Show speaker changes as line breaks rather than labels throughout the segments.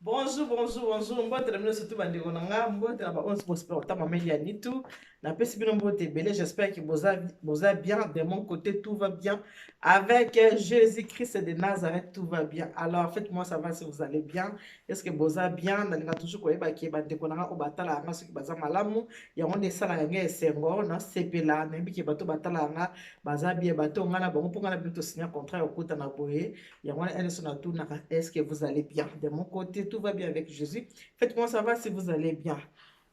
Bonjour, bonjour, bonjour. Mbote na bino surtout bandeko na nga, mbote na ba 11 prospère ta mameli ya nitu. Na pesi bino mbote belé, j'espère que boza bien. De mon côté, tout va bien. Avec Jésus-Christ de Nazareth, tout va bien. Alors, faites-moi savoir si vous allez bien. Est-ce que boza bien? Na linga toujours koyeba ki bandeko na nga o batala nga soki baza malamu. Ya ngonde sala nga esengo na sepela na mbi ki bato batala nga baza bien bato nga na bango ponga na bino to signer contrat okuta na boye. Ya ngonde ene so na tout na est-ce que vous allez bien? De mon côté, tout va bien avec Jésus. Faites-moi savoir si vous allez bien.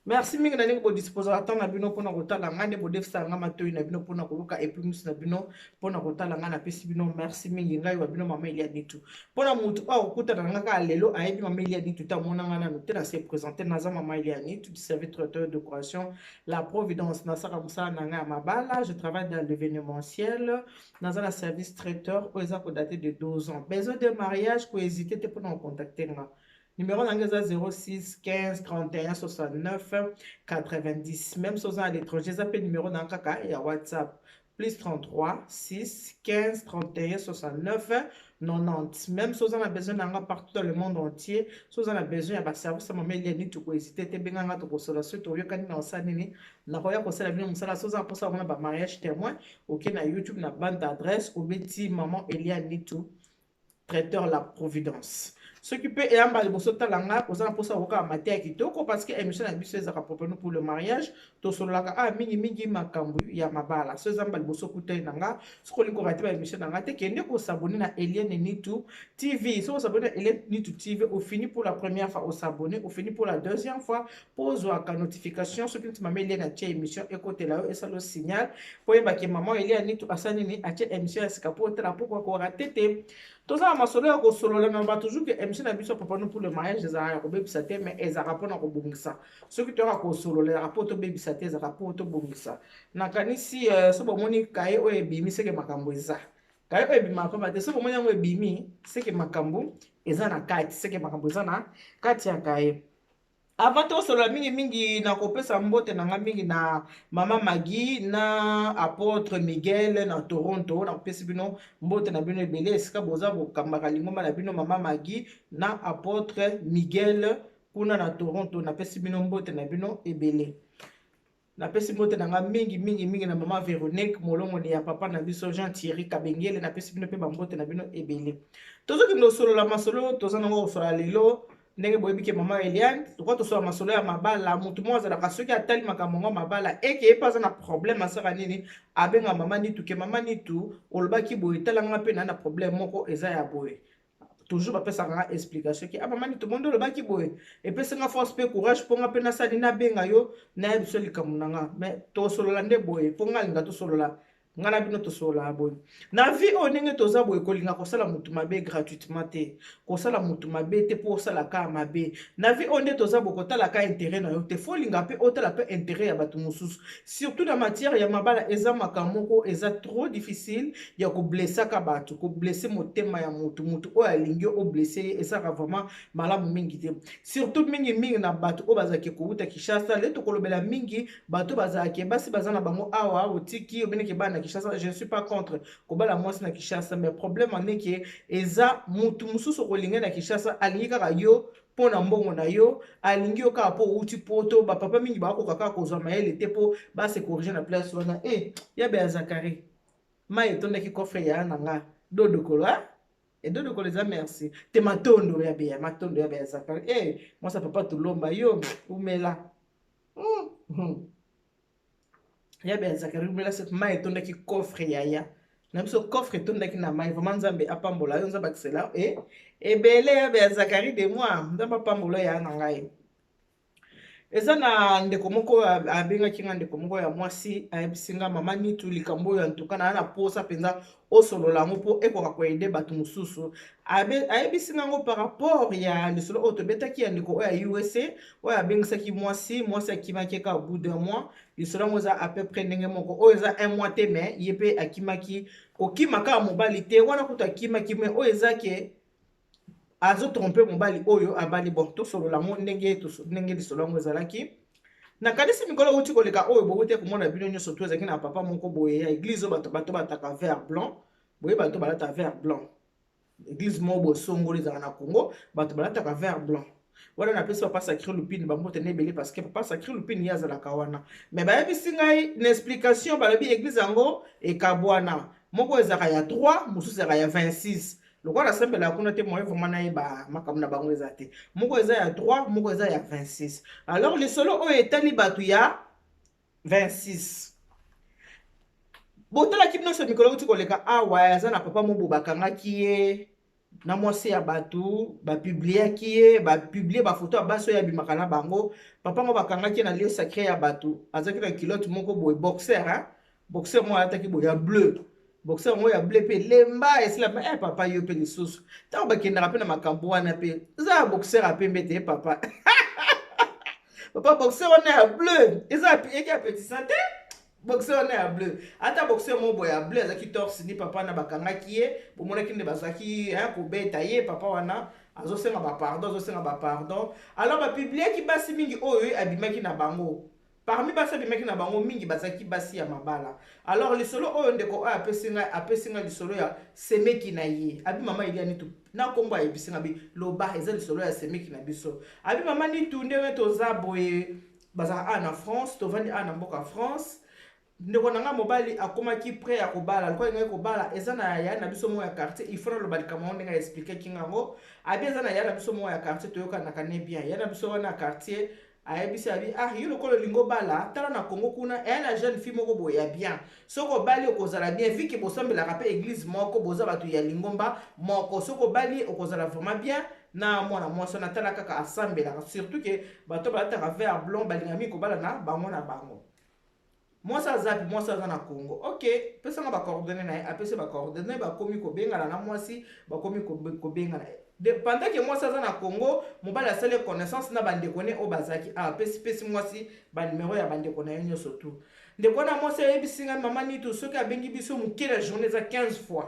Merci mingi na ndenge bodisposa ata na bino mpona kotala nga nde bodefisaka nga matoi na bino mpona koluka epumisu na bino mpona kotala nga napesi bino merci mingi ngai wa bino mama Elia Nitu mpona mutu oyo okutana nga kaka lelo ayebi mama Elia Nitu te amona nga nanu te na se présente naza mama Elia Nitu du service traiteur de décoration la providence nasaka mosala na nga ya mabala je travaille dans l'événementiel naza na service traiteur oyo eza kodate de 12 ans besoin de mariage kohésite te mpona kocontacte nga. Numéro d'anglais 06 15 31 69 90. Même si vous êtes à l'étranger, vous avez numéro dans il y a WhatsApp. Plus 33 6 15 31 69 90. Même si vous avez besoin d'anglais partout dans le monde entier, si vous avez besoin de service, ça m'a mis les nids, vous hésitez, vous avez besoin de consolation, vous avez besoin de mariage témoin, ok, na YouTube, na bande d'adresse, au petit maman Elia Nitu, traiteur la Providence. S'occuper et en bas de bosso talanga, aux gens pour ça, au cas matin kitoko, parce que émission a bus à propos pour le mariage, to solo la ah mingi makambu ya mabala. Ce zamba de bosso kute nanga, ce qu'on lui correcte émission nanga, te kende ko s'abonner na Eliane Nitu TV. Si vous s'abonnez à Eliane Nitu TV, au fini pour la première fois, au s'abonner, au fini pour la deuxième fois, pose la notification, ce que tu m'as mis Eliane à tia émission, écoutez là, et ça le signal, pour y que maman Eliane Nitu asanini à tia émission, est-ce qu'à pour la pourquoi qu'on raté. Tout ça, ma solo ko solo la namba toujours que émission na biso papa nous pour le mariage des ara ko bebisa te mais ez rapport na ko bongisa ce qui te ra ko solo le rapport to bebisa te ez rapport to bongisa na kanisi so bo moni kai o ebimi seke makambo eza kai o ebima ko bate so bo moni ngo ebimi seke makambo eza na kati seke makambo eza na kati ya kai. Avant tout solo mingi na kopesa mbote na nga mingi na mama Magi na apôtre Miguel na Toronto na kopesa bino mbote na bino ebele esika boza bokambaka lingomba na bino mama Magi na apôtre Miguel kuna na Toronto na pesi bino mbote na bino ebele. Na pesi mbote na nga mingi na mama Véronique molongo ya papa na biso Jean Thierry Kabengele na pesi bino pe mbote na bino ebele. Tozo kindo solo la masolo toza nango solo lelo ndenge boyebi ke mama Eliane tukwa tosola masolo ya mabala mutu mo azalaka soki atali makambo ngo mabala eke ye paza na problème asaka nini abenga mama Nitu ke mama Nitu olobaki boye talanga mpe na problème moko eza ya boye toujours bapesaka nga explication ke mama Nitu mondo olobaki boye epesenga force mpe courage mponga mpe nasali nabenga yo nayebi so likambo na nga mais tosolola nde boye mpo nga linga tosolola ngana bino tosola boye na vie o ndenge toza boye kolinga kosala mutu mabe gratuitement te kosala mutu mabe te po osala ka mabe na vie o nde toza boye kotala ka intérêt na yo te fo linga pe otala pe intérêt ya bato mosusu surtout na matière ya mabala eza makambo moko eza trop difficile ya koblessaka bato koblesse motema ya mutu oyo alingi oblesse ye ezaka vraiment malamu mingi te surtout mingi na bato oyo bazalaki kouta Kinshasa le tokolobela mingi bato bazalaki basi baza na bango awa otiki obeneki bana Kinshasa, je ne suis pas contre kobala mwasi na Kinshasa mais problème en est que eza mutu mususu kolinga na Kinshasa alingi kaka yo pona mbongo na yo alingi yo kaka po uti poto ba papa mingi ba ko kaka kozwa mayele te po ba se corriger na place wana ya be Zakari ma etondaki coffre ya nanga dodo kolo et dodo kolo za merci te matondo ya be Zakari moi ça papa tulomba yo umela ya be Zakari umela cette ma etondaki coffre ya na biso coffre etondaki na mai vraiment nzambe apambola yo nzambe akisela ebele ya be Zakari de moi nzambe apambola ya na ngai eza na ndeko moko abengaki nga ndeko moko ya mwasi ayebisinga mama Nitu likambo oyo antuka na posa mpenza osolola yango mpo ekoka koyede bato mosusu ayebisinga ngo par rapport ya lisolo oyo tobetaki ya ndeko oyo ya USA oyo abengisaki mwasi akimaki ka au bout d'un mois lisolo yango eza à peu près ndenge moko oyo eza un mois te mais ye mpe akimaki kokimaka ya mobali te wana kutu akimaki me oyo eza ke azo tromper mobali oyo abali bon tosolola ngo ndenge lisolo yango ezalaki na kanisi mikolo uti koleka oyo bobote komona bino nyonso to ezalaki na papa moko boye ya église bato bataka vert blanc boye bato balata vert blanc église moko bosongoli ezalaka na Congo bato balataka vert blanc wana na pesi papa sacré lupine bambote na ebele parce que papa sacré lupine ye azalaka wana mais bayebisi ngai na explication balobi église yango ekabwana moko ezalaka ya 3 mosusu ezalaka ya 26 lokola nasembelaka kuna te moye vraimen nayeba makambo na bango eza te moko eza ya 3 moko eza ya 26 alors lisolo oyo etali bato ya 26 botalaki nyonso mikolo kuti koleka awa aza na papa mobo bakangaki ye na mwasi ya bato bapubliaki ye bapublie bafoto ya basi oyo abimaka na bango papa ngo bakangaki ye na lieu sacré ya bato azalaki na kilote moko boye boxer boxer moko alataki boye ya bleu boxer moko ya bleu mpe lemba esila papa yo mpe lisusu ntango bakendaka mpe na makambo wana mpe eza ya boxer apembe te papa papa boxer wana ya bleu eza eki apetisa te boxer wana ya bleu ata boxer moko boye ya bleu azalaki torse ni papa na bakangaki ye bomonaki nde bazalaki kobeta ye papa wana azosenga bapardon alors bapubliaki basi mingi oyo abimaki na bango parmi basi abimaki na bango mingi bazalaki basi ya mabala alors lisolo oyo ndeko oyo apesi ngai lisolo ya semeki na ye abi mama elia nitu na nkombo ayebisi nga bi loba eza lisolo ya semeki na biso abi mama nitu ndenge toza boye bazalaka na France tovandi na mboka France ndeko na nga mobali akomaki prêt ya kobala lokola ngai kobala eza na ya na biso moko ya quartier il faut na loba likambo ndenge expliquer kingango abi eza na ya na biso moko ya quartier toyokanaka ne bien ya na biso wana ya quartier ayebisi abi yo lokolo lingo bala tala na Congo kuna eya na jeune fille moko boye ya bien soko obali okozala bien viki bosambelaka mpe église moko boza bato ya lingomba moko soko obali okozala vraiment bien na mwana mwasi wana tala kaka asambelaka surtout ke bato balataka vert blanc balinga mingi kobala na bango na bango mwasi azapi mwasi aza na Congo ok pesanga bacoordonné na ye apesi bacoordonné bakomi kobengana na mwasi bakomi kobengana pendant que mwasi aza na Congo mobali asali connaissance na bandeko ne oyo bazalaki pesi mwasi banimero ya bandeko na ye nyonso tu ndeko na mwasi ayebisi ngai mama nitu soki abengi biso moke na journée eza 15 fois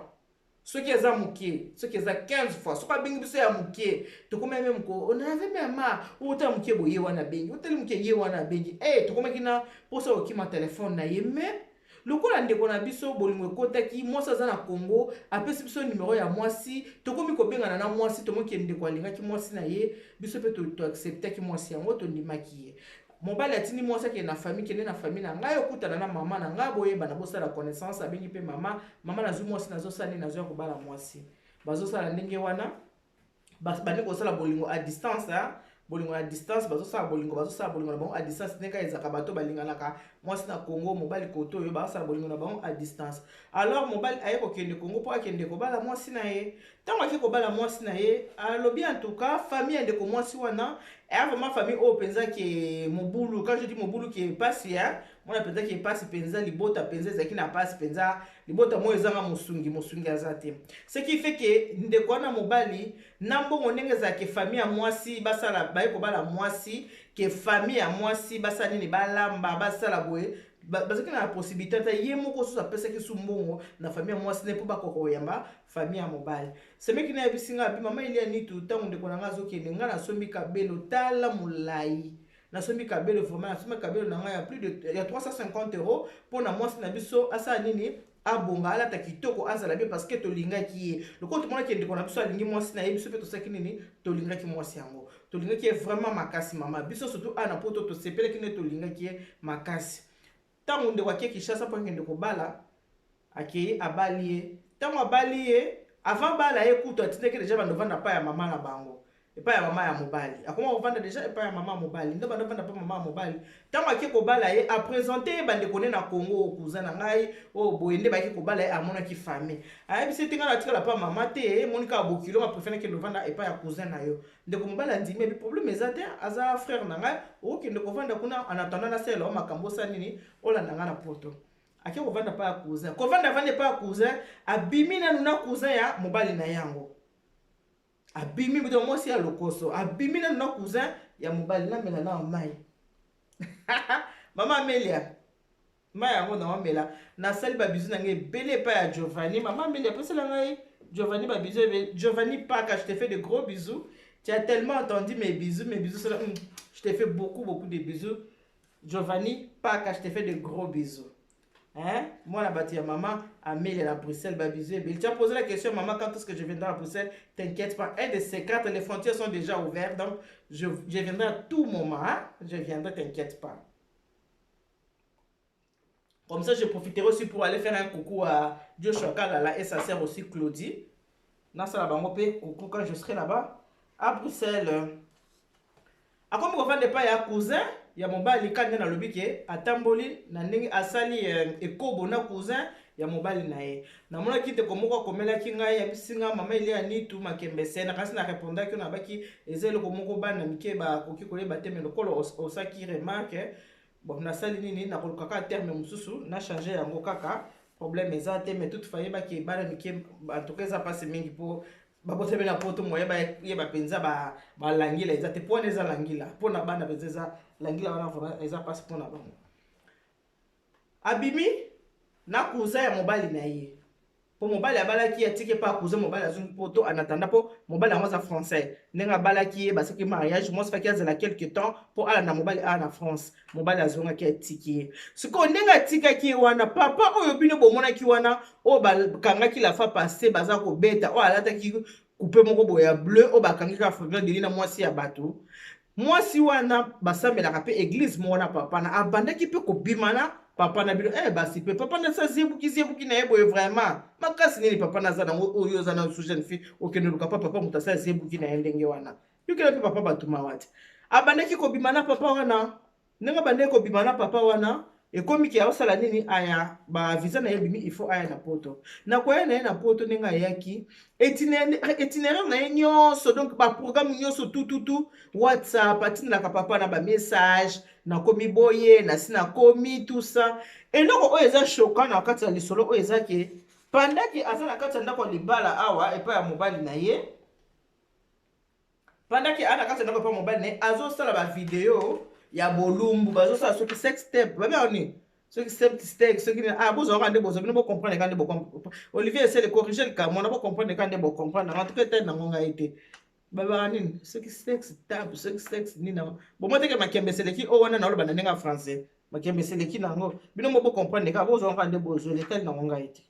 soki eza moke soki eza 15 fois soki abengi biso ya moke tokomi meme ko onave mema ota moke boye wana bengi otali moke ye wana bengi tokomaki na posa okima telefone na ye me lokola ndeko na biso bolingo ekotaki mwasi aza na Congo apesi biso numero ya mwasi tokomi kobengana na mwasi tomoki ndeko alingaki mwasi na ye biso mpe toacceptaki mwasi yango tondimaki ye mobali atindi mwasi akende na famille kende na famille na ngai okutana na mama na ngai boyebana bosala connaissance abengi mpe mama nazwi mwasi nazosala nini nazwi ya kobala mwasi bazosala ndenge wana bandi kosala bolingo à distance bolingo à distance bazosala bolingo na bango à distance ndenge ezaka bato balinganaka mwasi na Congo mobali koto oyo bazosala bolingo na bango à distance alors mobali aye kokende Congo mpo akende kobala mwasi na ye ntango ake kobala mwasi na ye alobi en tout cas famille ya ndeko mwasi wana eya vraiment famille oyo mpenza ke mobulu quand je dis mobulu ke pasi mwana mpenza ke pasi mpenza libota mpenza ezalaki na pasi mpenza libota moyo ezanga mosungi aza te ce qui fait ke ndeko wana mobali na mbongo ndenge ezalaka famille ya mwasi basala baye kobala mwasi ke famille ya mwasi basala nini balamba basala boye bazalaki na possibilité ata ye moko soso apesaki su mbongo na famille ya mwasi ne mpo bakokoyamba famille ya mobali semeki na yebisi nga abi mama elia nitu ntango ndeko na nga azokende nga nasombi kabelo tala molai nasombi kabelo vraiment nasombi kabelo na nga ya plus de ya 350 euros mpo na mwasi na biso asala nini abonga alata kitoko azala bien parce que tolingaki ye lokola tomonaki ndeko na biso alingi mwasi na ye biso mpe tosaki nini tolingaki mwasi yango tolingaki ye vraiment makasi mama biso surtout ana mpo tosepelaki nde tolingaki ye makasi ntango ndeko ake Kinshasa mpo akende kobala akei abali ye ntango abali ye avant bala ye kutu atindaki deja bandovanda pa ya mama na bango epai ya mama ya mobali akoma kovanda deja epai ya mama ya mobali nde bandovanda pa mama ya mobali ntango ake kobala ye apresente ye bandeko ne na Congo cousin na ngai oyo boye nde baki kobala ye amonaki famille ayebisi te ngai natikala pa mama te emonika abokilo aprefere kende kovanda epai ya cousin na yo ndeko mobali andimi ebi problème eza te aza frère na ngai okende kovanda kuna anatanda nasalela o makambo osa nini olanda ngai na poto ake kovanda pa ya cousin kovanda avandi pa ya cousin abimi nanu na cousin ya mobali na yango abimi buto mwasi ya lokoso abimi nanu na cousin ya mobali namela na mai mama Amelia mai yango na wamela nasali babizu na ngai ebele epai ya Giovanni mama Amelia apesela ngai Giovanni babizu Giovanni Paka je te fais de gros bisous tu as tellement entendu mes bisous cela, je te fais beaucoup de bisous Giovanni Paka je te fais de gros bisous Hein? Moi, la bâtie à maman, Amélie à Bruxelles, Babizé. Tu as posé la question, maman, quand est-ce que je viendrai à Bruxelles? T'inquiète pas. Un de ces quatre, les frontières sont déjà ouvertes. Donc, je viendrai à tout moment. Hein? Je viendrai, t'inquiète pas. Comme ça, je profiterai aussi pour aller faire un coucou à Joshua Kalala et sa sœur aussi Claudie. Dans ça, là-bas, coucou quand je serai là-bas. À Bruxelles. A comme on va ne pas ya cousin, ya mobali kanya na lobike atamboli na ndenge asali ekobo na cousin ya mobali na ye. Na mona kite komoko komela kinga ya bisinga mama ile ya nitu makembe sena kasi na répondaki na baki ezelo komoko bana mike ba koki koyeba te melokolo osaki remarque bon na sali nini na kolukaka terme mususu na changer yango kaka problème eza te mais toute faille ba ki bana mike en tout cas ça passe mingi po babote bena poto moye ba penza ba langila eza te pona eza langila pona bana penza eza langila wana vraiment eza passe pona bango abimi na kuza ya mobali na ye po mobali abalaki atike pa kuza mobali azungi poto en attendant po mobali yango aza français nenga balaki ye basaki mariage moi sifaki azala quelque temps po ala na mobali ala na France mobali azongaki atiki ye siko ndenge atikaki ye wana papa oyo bino bomonaki wana oyo bakangaki la fa passé baza kobeta oyo alataki coupe moko boya bleu oyo bakangi kaka fragment deli na mwasi ya bato mwasi wana basambelaka mpe église moko na papa na abandaki mpe kobima na papa na bino basi mpe papa na sa zebuki na ye boye vraiment makasi nini papa naza nango oyo oza na jeune fille okende luka pa papa moto asa zebuki na ye ndenge wana yokela mpe papa batuma wate abandaki kobima na papa wana ndenge abandaki kobima na papa wana ekomi ke aosala nini aya bavisa na ye bimi il faut aya na poto na koya na ye na poto ndenge ayaki itinéraire na ye nyonso donc baprogramme nyonso tututu whatsapp atindelaka papa na bamessage nakomi boye nasi nakomi tout ça eloko oyo eza choquant na kati ya lisolo oyo eza ke pandaki aza na kati ya ndako ya libala awa epai ya mobali na ye pandaki aza na kati ya ndako epai ya mobali na ye azosala bavideo ya bolumbu bazosala soki sex tape babeani soki step soki bozwaka nde bozwa bino bocomprendre ka nde bocomprendre Olivier esele corrige likambo wana bocomprendre ka nde bocomprendre en tout cas tete nango ngai te babaka nini soki sex tape soki sex nini bomo teke makembe eseleki oyo wana naoloba na ndenge ya français makembe eseleki nango bino mo bocomprendre ka bozwaka nde bozwa letali nango ngai te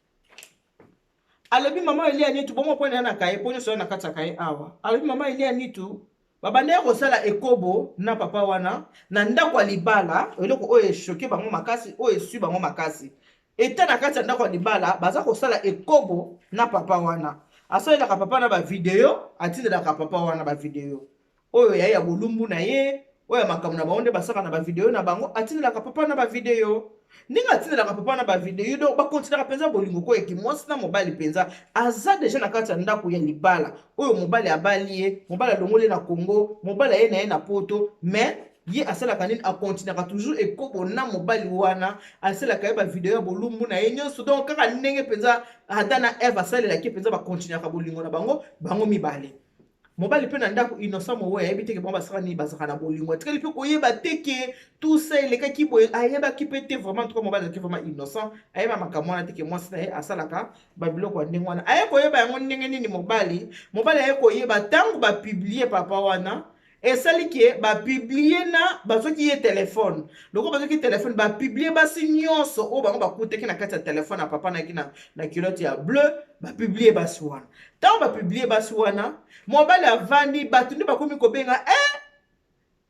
alobi mama elia nitu bomo pone na kaye po nyonso na kati ya kaye awa alobi mama elia nitu babandaki kosala ekobo na papa wana na ndako ya libala eloko oyo eshoke bango makasi oyo esui bango makasi eta na kati ya ndako ya libala baza kosala ekobo na papa wana asalelaka papa na bavideo atindelaka papa wana bavideo oyo yaye ya bolumbu na ye oyo ya makambo na bango nde basaka na bavideo na bango atindelaka papa na bavideo ndenge atindelaka papa na bavideo donc bakontinaka mpenza bolingo koyeki mwasi na mobali mpenza aza deja na kati ya ndako ya libala oyo mobali abali ye mobali alongoli na Congo mobali aye na ye na poto mais ye asalaka nini akontinaka toujours ekobo na mobali wana asalaka ye bavideo ya bolumbu na ye nyonso donc kaka ndenge mpenza ata na Eve asalelaki mpenza bakontinaka bolingo na bango mibale mobali mpe na ndako innocent mowe ayebi teke bango basaka nini bazaka na bolingo atikali mpe koyeba teke tout ça elekaki boye ayebaki mpe te vraiment tuka mobali azalaki vraiment innocent ayeba makambo wana teke mwasi na ye asalaka babiloko ya ndenge wana aye koyeba yango ndenge nini mobali aye koyeba ntango bapiblie papa wana esali ke bapiblie na bazoki ye telefone loko bazoki telefone bapiblie basi nyonso oyo bango bakutaki na kati ya telefone ya papa naki na kilote ya bleu bapiblie basi wana ntango bapiblie basi wana mobali avandi bato nde bakomi kobenga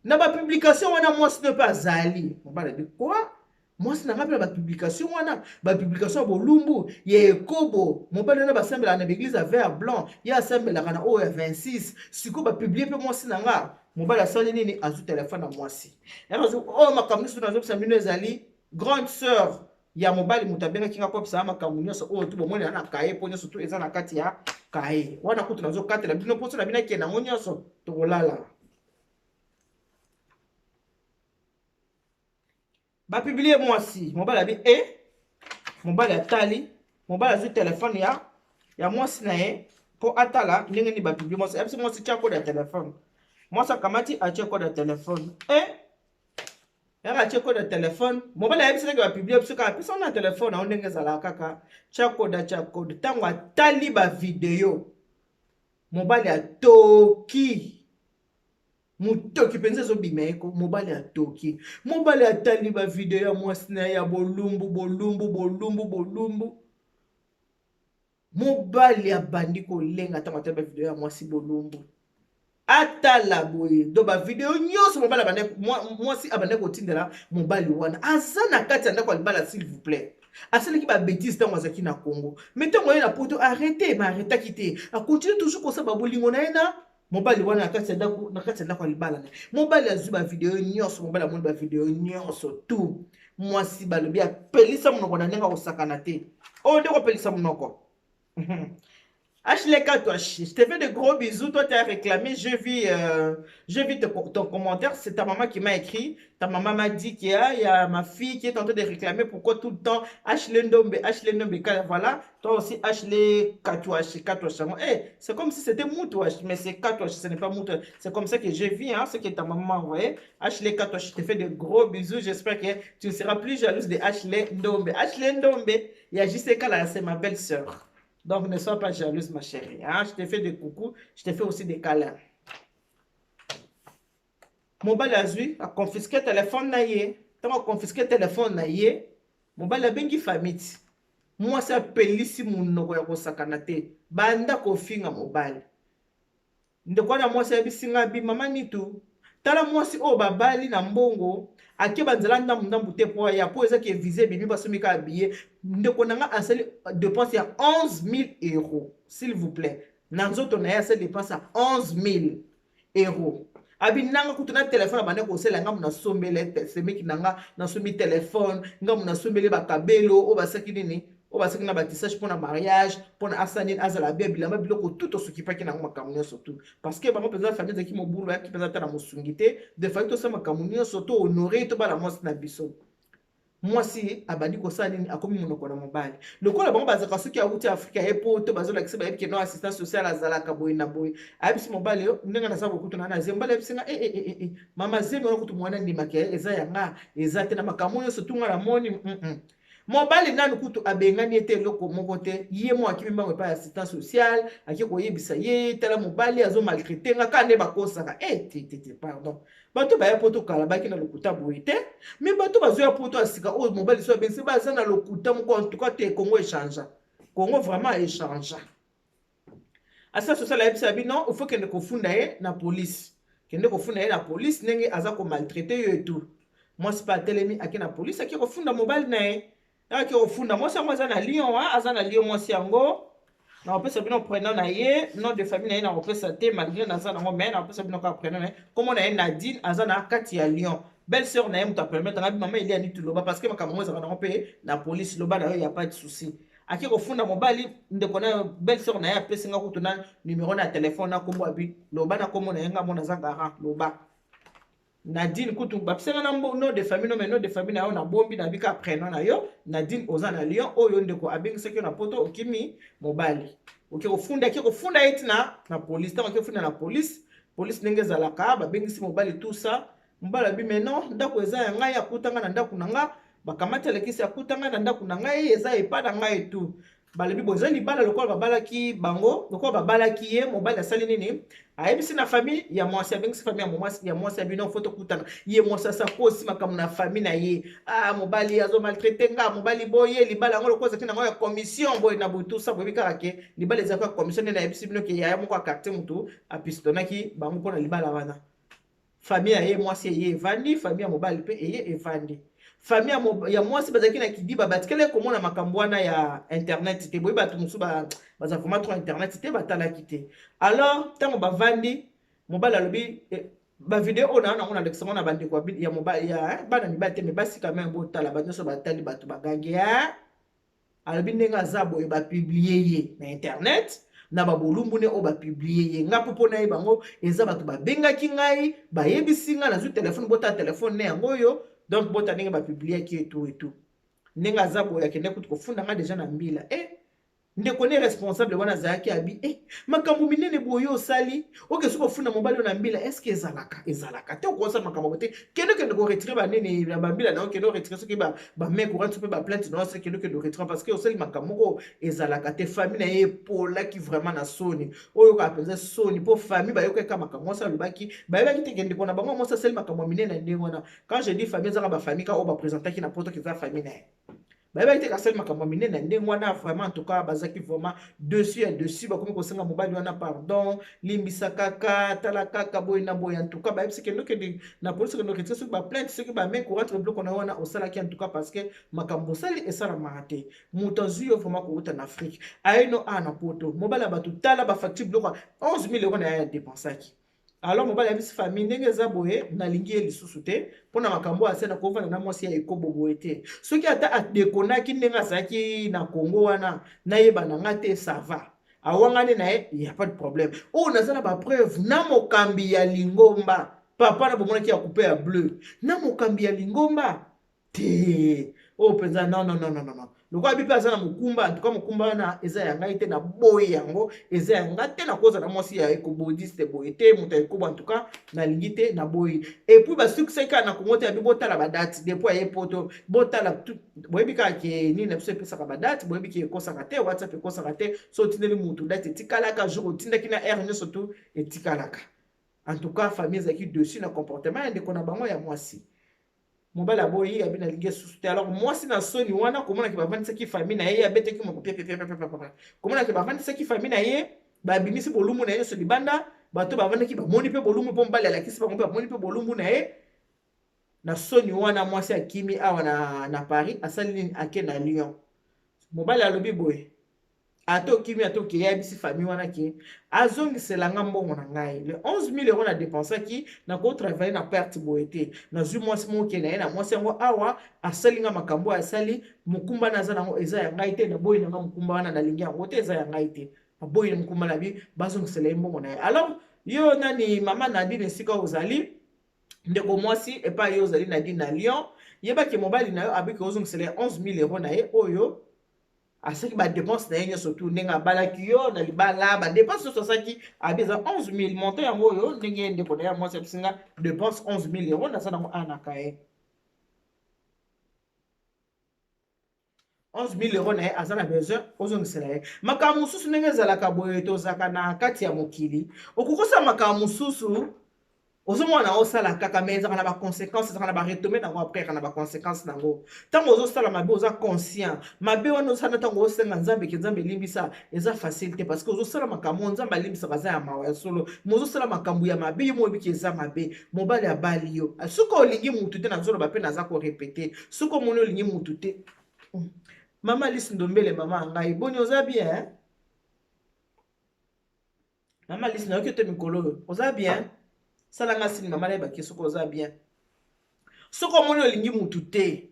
na bapublication wana mwasi nde mpe azali mobali abi kwa mwasi nanga mpe na bapublication wana bapublication ya bolumbu ya ekobo mobali wana basambelaka na baeglise ya vert blanc ye asambelaka na oyo ya 26 sikoyo bapiblie mpe mwasi nanga mobali asali nini azwi telefone na mwasi oyo makambo nyonso nazopesa bino ezali grande sœur ya mobali moto abengaki nga kopesa makambo nyonso oyo tu bomoni na kaye mpo nyonso tu eza na kati ya kaye wana kutu nazokatela bino mposo na bino akende yango nyonso tokolala bapiblie mwasi mobali abi mobali atali mobali azwi telefone ya mwasi na ye mpo atala ndenge nini bapiblie mwasi abisi mwasi tia kode ya telefone mwasi akamati atie kode ya telefone yaka atie kode ya telefone mobali ayebisinaki bapiblie biso kaka pesa na telefone ao ndenge ezalaka kaka tia kode ntango atali bavideo mobali atoki Motoki penza ezobima ye ko mobali atoki. Mobali atali ba video ya mwasi na ye ya bolumbu bolumbu bolumbu bolumbu. Mobali abandi kolenga ntango atali ba video ya mwasi bolumbu. Atala boye do ba video nyonso mobali abandi mwasi abandi kotindela mobali wana. Aza na kati ya ndako ya libala s'il vous plaît. Asalaki ba bêtise ntango azalaki na Congo. Mais ntango ye na poto arrêtez, mais arrêtaki te. A continue toujours kosala bolingo na ye na mobali wana na kati ya ndako ya libala na mobali azwi ba video nyonso mobali amoni ba video nyonso tu mwasi balobi apelisa monoko na ndenge akosakana te oyo nde kopelisa monoko. Ashley Katouache, je te fais de gros bisous. Toi, tu as réclamé. J'ai vu ton commentaire. C'est ta maman qui m'a écrit. Ta maman m'a dit qu'il y a ma fille qui est en train de réclamer. Pourquoi tout le temps Ashley Ndombe, voilà. Toi aussi, Ashley Katouache. Hey, c'est comme si c'était Moutouache, mais c'est Katouache, ce n'est pas Moutouache. C'est comme ça que j'ai vu, hein, ce que ta maman m'a envoyé. Ashley Katouache, je te fais de gros bisous. J'espère que tu ne seras plus jalouse de Ashley Ndombe. Ashley Ndombe, il y a juste là, c'est ma belle-sœur. Donc, ne sois pas jalouse, ma chérie. Hein? Je te fais des coucous, je te fais aussi des câlins. Mobile Azui a confisqué le téléphone. Tant qu'on confisqué le téléphone, mobile a bien qui famille. Moi, c'est pelisi mon nom ya sakanate. Banda ko finga mobile. Ndeko na moi c'est bisinga bi mama nitu. Tala moi si o babali na mbongo. Ake banzela ndambu te po ya po eza ke visé bibi basomi ka billet ndeko nanga asali dépense ya 11 000 euros s'il vous plaît nanzoto na ya asali dépense ya 11 000 euros abi nanga kutuna téléphone bande ko sela ngamu na sombele semeki nanga na somi téléphone ngamu na sombele bakabelo o basaki nini o basaki na batissage pour na mariage pour na asani azala bien bilamba biloko tout s'occupaki na makamunyo surtout parce que bango penza famille zaki mobulu ya ki penza ta na musungité de fait to sa makamunyo surtout honorer to bala mwasi na biso mwasi abandi ko sala nini akomi monoko na mobali lokola bango bazaka soki awuti Afrika epo to bazola kisa ba yebike no assistance sociale azalaka boye na boye abisi mobali yo ndenga na sabo kutu na zemba la bisinga mama zemi wana kutu mwana ndima ke eza yanga eza te na makamunyo surtout ngala moni mobali nanu kutu abengani ete loko moko te ye mo akimi mbango epa assistance sociale aki koyebisa ye tala mobali azo maltraiter nga kande bakosaka pardon bato baya poto kala baki na lokuta boye te mais bato bazoya poto asika oyo mobali so abengi baza na lokuta moko en tout cas te Congo échange Congo vraiment échange assistance sociale ayebisa bino il faut kende kofunda ye na police kende kofunda ye na police ndenge aza ko maltraiter yo et tout moi c'est pas telemi aki na police aki kofunda mobali na ye aki ofunda mwasi yango aza na Lyon aza na Lyon mwasi yango na opesa bino prénom na ye nom de famille na ye na opesa te malgré naza nango mais na opesa bino ka prénom na ye kombo na ye Nadine aza na kati ya Lyon belle sœur na ye mutu apermettre nga maman Elia nitu loba parce que makambo ezaka nango mpe na police loba na yo ya pas de souci aki kofunda mobali ndeko na belle sœur na ye apesi nga kutu na numéro na téléphone na kombo abi loba na kombo na ye nga mona za garant loba Nadine kutu bapsenga na nom de famille no mais nom de famille na yo na bombi na bika prénom na yo Nadine oza na Lyon oyo ndeko abengisaki na poto okimi mobali oke kofunda etina na police tango kofunda na police ndenge ezalaka babengisi mobali tout ça mobali abi mais non ndako eza ya ngai akutanga na ndako na nga bakamati alekisi akutanga na ndako na ngai eza epa na ngai tout balebi boza libala lokola babalaki bango lokola babalaki ye mobali asali nini ayebisi na famille ya mwasi abengisi famille ya mwasi ya bino foto kutana ye mwasi asakosi makambo na famille na ye mobali azo maltraite nga mobali boye libala yango lokola ezaki nango ya commission boye na butu sa boyebi kaka ke libala ezaki ya commission nde nayebisi bino ke yaya moko ya quartier mutu apistonaki bango mpona libala wana famille ya ye mwasi eye evandi famille ya mobali mpe eye evandi famille ya mwasi bazalaki na kidiba batikele komona makambo wana ya internet te boye bato mosusu baza vraiment trop internet te batalaki te alors ntango bavandi mobali alobi bavideo oyo na nango na lekisanga na bandeko ya mobali ya bana mibali te me basika meme botala banyonso batali bato bagange alobi ndenge aza boye bapiblie ye na internet na babolumbu ne oyo bapiblie ye nga mpo na ye bango eza bato babengaki ngai bayebisi nga nazwi telefone botala telefone ne yango oyo donc bota ndenge bapubliaki etu ndenge aza boye akende kutu kofunda nga deja na mbila ndeko ne responsable wana azalaki abi makambo minene boye osali oke soki ofunda mobali oyo na mbila estce ezalaka te okosala makambo te kende koretire banene na bambila na yo kende oretire soki bamai courant mpe baplainte na yo se kende oretire parce que osali makambo moko ezalaka te famille na ye epolaki vraiment na soni oyo oyoka mpenza soni mpo famille bayokaka makambo mwasi alobaki bayebaki te ndeko na bango mwasi asali makambo minene na ndenge wana. Quand je dis famille ezaka bafamille ka oyo baprésentaki na poto eza famille na ye bayebaki te kasali makambo minene na ndenge wana vraiment en tout cas bazaki vraiment dessus ya dessus bakomi kosenga mobali wana pardon limbisa kaka tala kaka boye na boye en tout cas bayebisi kende na polisi kende oketike soki baplainte soki bamai courante biloko na wana osalaki en tout cas parce que makambo osali esalamaka te moto azwi yo vraiment kouta na Afrique ayeno a na poto mobali ya bato tala bafacture biloko 11 000 € na ye ya dépensaki. Alors mobali abisi famille ndenge eza boye nalingi ye lisusu te mpona makambo ase na kovanda na mwasi ya ekobo boye te soki ata adekonaki ndenge azalaki na Congo wana nayeba nga te sava awangani na ye ya pas de problème oyo naza na bapreuve na mokambi ya Lingomba papa na bomonaki ya coupe ya bleu na mokambi ya Lingomba te oyo mpenza non loko abi mpe aza na mokumba en tout cas mokumba wana eza ya ngai te na boye yango eza ya ngai te na koza na mwasi ya ekobodiste boye te moto ya ekobo en tout cas nalingi te na boye epuis basukisaki kaka na Kongo te abi botala badate depuis aye poto botala boyebi kaka ke nini na biso epesaka badate boyebi ke ekosaka te WhatsApp ekosaka te so otindeli motu date etikalaka jour otindaki na aire nyonso tu etikalaka. En tout cas famille ezalaki dessus na comportement ya ndeko na bango ya mwasi mobali aboyi abi na lingi susu te. Alors mwasi na soni wana komona ke bavandisaki famille na ye abetaki moko komona ke bavandisaki famille na ye babimisi bolumu na ye nyonso libanda bato bavandaki bamoni mpe bolumu mpo mobali alakisi bango mpe bamoni mpe bolumu na ye na soni wana mwasi akimi awa na Paris asali nini ake na Lyon mobali alobi boye atokimi atoki yebisi famille wana ki azongiselanga mbongo na ngai le 11 000 € na dépensaki na ko travailler na perte boye te nazwi mwasi moke na ye na mwasi yango awa asalinga makambo asali mokumba naza nango eza ya ngai te na boyi nanga mokumba wana nalingi yango te eza ya ngai te aboyi na mokumba na bi bazongisela ye mbongo na ye. Alors yo nani mama Nadine esika ozali ndeko mwasi epai yo ozali Nadine na Lyon yebaki mobali na yo abiki ozongisela 11 000 € na ye oyo asaki ba dépense na ye nyonso tu ndenge abalaki yo na libala ba dépense nyonso asaki abi eza 11 000 montant yango oyo ndenge ndeko na ye mwasi abisinga dépense 11 000 € naza nango anaka ye 11 000 € na ye aza na besoin ozongisela ye. Makambo mosusu ndenge ezalaka boye tozalaka na kati ya mokili okokosala makambo mosusu ozomona osala kaka mais ezaka na baconséquence ezaka na baretombé nango après ezaka na baconséquence nango ntango ozosala mabe oza conscient mabe wana ozosala ntango osenga nzambe ke nzambe elimbisa eza facile te parce que ozosala makambo nzambe alimbisaka aza ya mawa ya solo mais ozosala makambo ya mabe yo moyebiki eza mabe mobali abali yo soki olingi mutu te nazoloba mpe naza korepete soki omoni olingi mutu te mama Lisi Ndombele mama ngai boni oza bien mama Lisi nayoki te mikolo oyo oza bien salanga sini mama na baki soko oza bien soko omoni olingi mutu te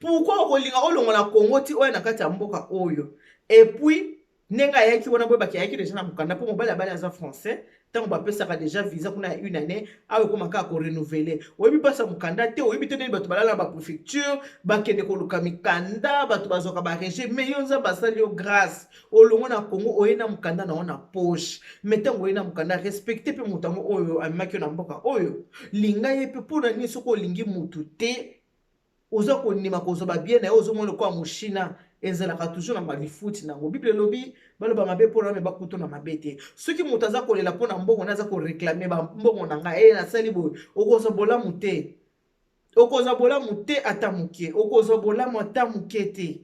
pourquoi okolinga olongola Congo ti oyo na kati ya mboka oyo et puis ndenge ayaki wana boye baki ayaki deja na mokanda mpo mobali abali aza français ntango bapesaka deja visa kuna ya une année awa ekoma kaka korenouveler oyebi mpasa mokanda te oyebi te ndeni bato balala na bapréfecture bakende koluka mikanda bato bazwaka barege mais yo nzambe asali yo grâce olongo na Congo oye na mokanda na yo na poche mais ntango oye na mokanda respecte mpe moto yango oyo amemaki yo na mboka oyo linga ye mpe mpona nini soki olingi mutu te oza konima kozwa babie na ye ozomona kwa moshina ezalaka toujours na malifuti nango bible elobi baloba mabe mpona me bakuto na mabe te soki moto aza kolela mpona mbongo na aza koreklame bambongo na ngai nasali boye okozwa bolamu te okozwa bolamu te ata moke okozwa bolamu ata moke te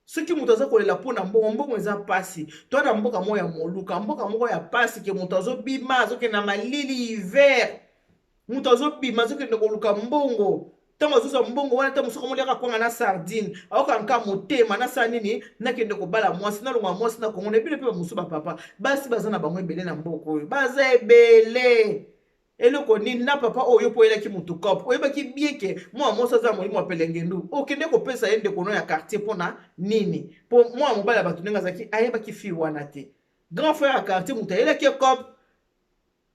soki moto aza kolela mpona mbongo eza pasi to na mboka moko ya moluka mboka moko ya pasi ke moto azobima azokende na malili hiver moto azobima azokende koluka mbongo ntango azozwa mbongo wana ntango mosuku omoliaka kwanga na sardine aokanka motema nasala nini nakende kobala mwasi nalonga mwasi na Kongo na ebile mpe bamosusu bapapa basi baza na bango ebele na mboka oyo baza ebele eloko nini na papa oyo mpo oyelaki motu cope oyebaki bieke mwa mwasi aza molimo apelenge ndu okende kopesa ye ndeko no ya quartier mpona nini mpo mwa mobali ya bato ndenge azalaki ayebaki fille wana te grand frère ya quartier moto ayelaki cope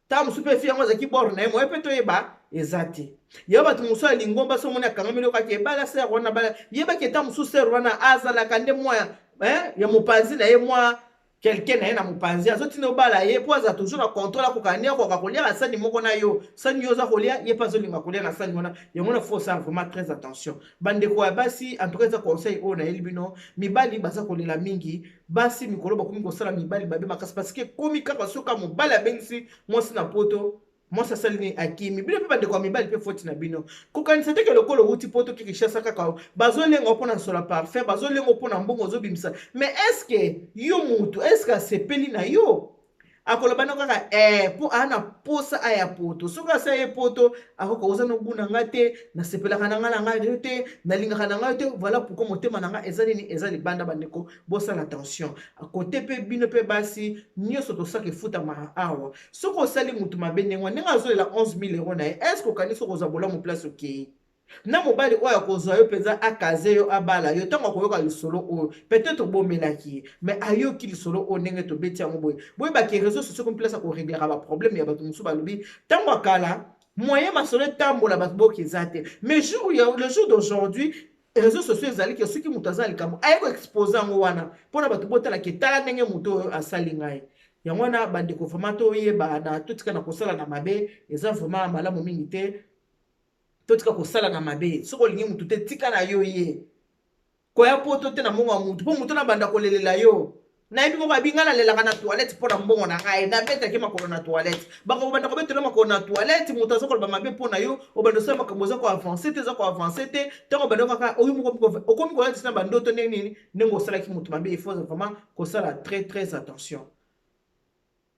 ta mosusu mpe fille yango azalaki bord na ye moye mpe toyeba eza te ye bato mosusu ya Lingomba so omoni akangami lokaki ebala ser wana bala yebaki eta mosusu ser wana azalaka nde moya hein ya mopanzi na ye moi quelqu'un na ye na mopanzi azotina obala ye po aza toujours na contrôle akokania akoka kolia na sani moko na yo sani yo oza kolia ye mpe azolinga kolia na sani wana yango na faut faire vraiment très attention bandeko ya basi en tout cas eza conseil oyo nayeli bino mibali baza kolela mingi basi mikolo bakomi kosala mibali babe makasi parce que komi kaka soka mobali abengisi mwasi na poto mwasi asali nini akimi bino mpe bandeko ya mibali mpe foti na bino kokanisa teke lokolo outi poto kikishasa kaka bazolenga mpo na sola parfait bazolenga mpo na mbongo ozobimisa mais est ce que yo mutu est ce que asepeli na yo akoloba na kaka mpo aa na posa aya poto soki asa ye poto akoka oza nobuna nga te nasepelaka na nga na ngai te nalingaka na ngai te voilà pourquoi motema na nga eza nini eza libanda bandeko bosala attention kote mpe bino mpe basi nyonso tosaka efutama awa soki osali mutu mabe ndenge wana ndenge azolela 11 000 euro na ye estce okani soki ozwa bolamu place okei na mobali oyo akozwa yo mpenza akaze yo abala yo ntango akoyoka lisolo oyo peut-être obomelaki ye mais ayoki lisolo oyo ndenge tobeti yango boye boyebaki réseau sociaux komi place akoreglera baproblème ya bato mosusu balobi ntango akala moyen masolo etambola bato boyoka eza te mais le jour d'aujourd'hui réseaux sociaux ezalaki soki moto aza likambo aye koexpose yango wana mpona bato botalaki tala ndenge moto oyo asali ngai yango wana bandeko vraimen toyeba na totika na kosala na mabe eza vraimen malamu mingi te totika kosala na mabe soki olingi mutu te tika na yo ye koya poto te na mbongo ya mutu mpo mutu nabanda kolelela yo nayebi moko abinga nalelaka na toilette mpo na mbongo na ngai nabetaki makolo na toilette bakobanda kobetela makolo na toilette mutu aza koloba mabe mpo na yo obanda osala makambo eza koavance te eza koavance te ntango obanda kaka oyo moko okomi koyatisi na bandoto ndenge nini ndenge osalaki mutu mabe il faut vraiment kosala très très attention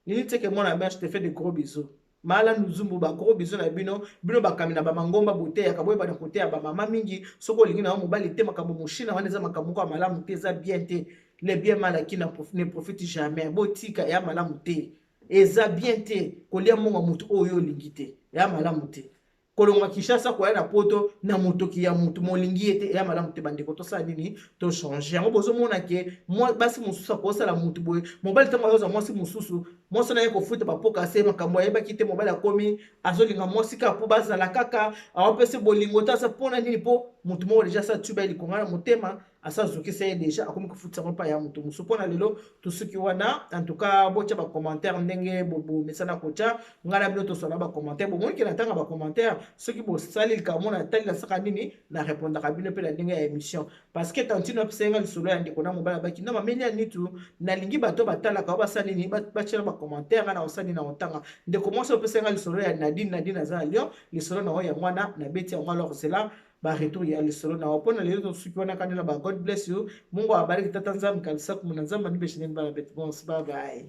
nini teke mwana ben je te fais de gros bisous mala nuzumbu ba gros bisous na bino bino bakami na bamangomba bote ya kaboye bana kote ya bamama mingi soko olingi na mobali te makambo moshina wana eza makambo kwa malamu te eza bien te le bien mal qui ne profite jamais botika ya malamu te eza bien te kolia monga mutu oyo olingi te ya malamu te kolongwa Kinshasa koya na poto na motoki ya mutu molingi ete ya malamu te bandeko tosala nini to changer yango bozomona ke basi mosusu akosala mutu boye mobali ntango ayoza mwasi mosusu mwasi na ye kofuta bapoka se makambo ayebaki te mobali akomi azolinga mwasi kaka mpo bazala kaka awapesi bolingo te aza mpona nini mpo mutu moko deja asa tuba elikonga na motema asazokisa ye deja akomi kofutisa yango mpa ya mutu mosusu mpona lelo tosuki wana en tout cas botya bacommentaire ndenge bomesana kotya ngai na bino tosola bacommentaire bomoniki na ntanga bacommentaire soki bosali likambo na tali nasaka nini na répondaka bino mpe na ndenge ya émission parce que tantino apesenga lisolo ya ndeko na mobali abaki na mameli ya nitu nalingi bato batalaka o basala nini batyela bacommentaire nga na osali na otanga ndeko mwasi opesenga lisolo ya nadine aza na lion lisolo na oyo ya mwana na beti yango alors cela baretour ya lisolo na mpona lelo tosuki wana kandela ba god bless you mungu abariki tata nzambe kalisa kumuna nzambe ndibeshineni bana beti bons bye bye